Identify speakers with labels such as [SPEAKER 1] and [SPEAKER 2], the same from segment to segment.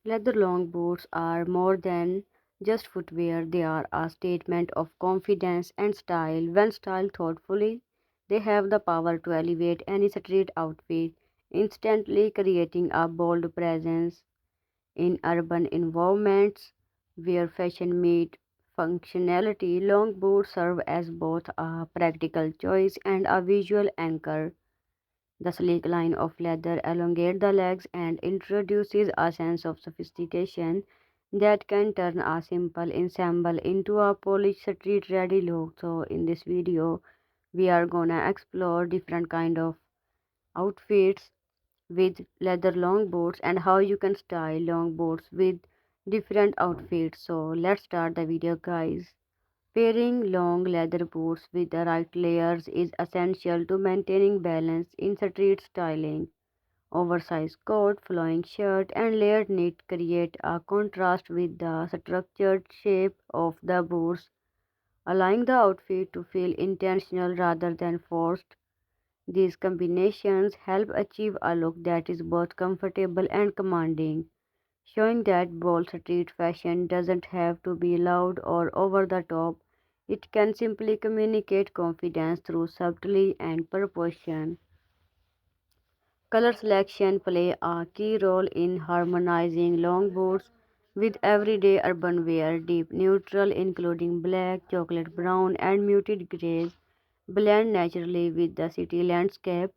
[SPEAKER 1] Leather long boots are more than just footwear, they are a statement of confidence and style. When styled thoughtfully, they have the power to elevate any street outfit, instantly creating a bold presence in urban environments where fashion meets functionality. Long boots serve as both a practical choice and a visual anchor. The sleek line of leather elongates the legs and introduces a sense of sophistication that can turn a simple ensemble into a polished street-ready look. So in this video, we are gonna explore different kind of outfits with leather long boots and how you can style long boots with different outfits. So let's start the video, guys. Pairing long leather boots with the right layers is essential to maintaining balance in street styling. Oversized coat, flowing shirt, and layered knit create a contrast with the structured shape of the boots, allowing the outfit to feel intentional rather than forced. These combinations help achieve a look that is both comfortable and commanding, showing that bold street fashion doesn't have to be loud or over the top. It can simply communicate confidence through subtlety and proportion. Color selection play a key role in harmonizing long boots with everyday urban wear. Deep neutral, including black, chocolate brown, and muted grays, blend naturally with the city landscape.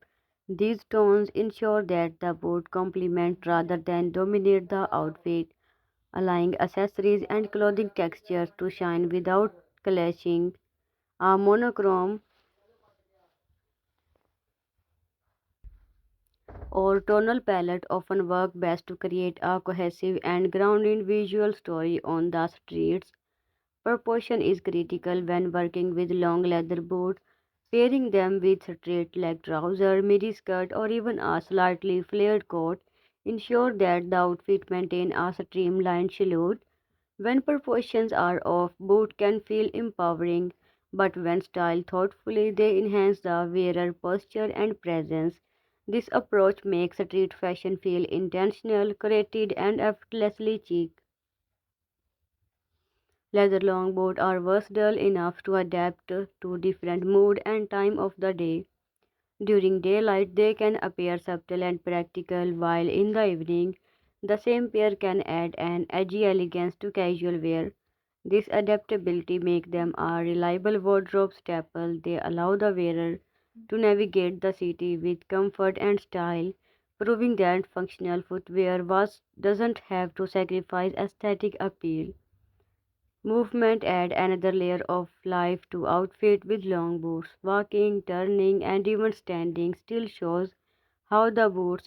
[SPEAKER 1] These tones ensure that the boot complement rather than dominate the outfit, allowing accessories and clothing textures to shine without clashing. A monochrome or tonal palette often work best to create a cohesive and grounded visual story on the streets. Proportion is critical when working with long leather boots. Pairing them with straight leg trouser, midi skirt, or even a slightly flared coat ensure that the outfit maintain a streamlined silhouette. When proportions are off, boot can feel empowering, but when styled thoughtfully, they enhance the wearer posture and presence. This approach makes street fashion feel intentional, curated, and effortlessly chic. Leather long boots are versatile enough to adapt to different mood and time of the day. During daylight, they can appear subtle and practical, while in the evening, the same pair can add an edgy elegance to casual wear. This adaptability makes them a reliable wardrobe staple. They allow the wearer to navigate the city with comfort and style, proving that functional footwear doesn't have to sacrifice aesthetic appeal. Movement add another layer of life to outfit with long boots. Walking, turning, and even standing still shows how the boots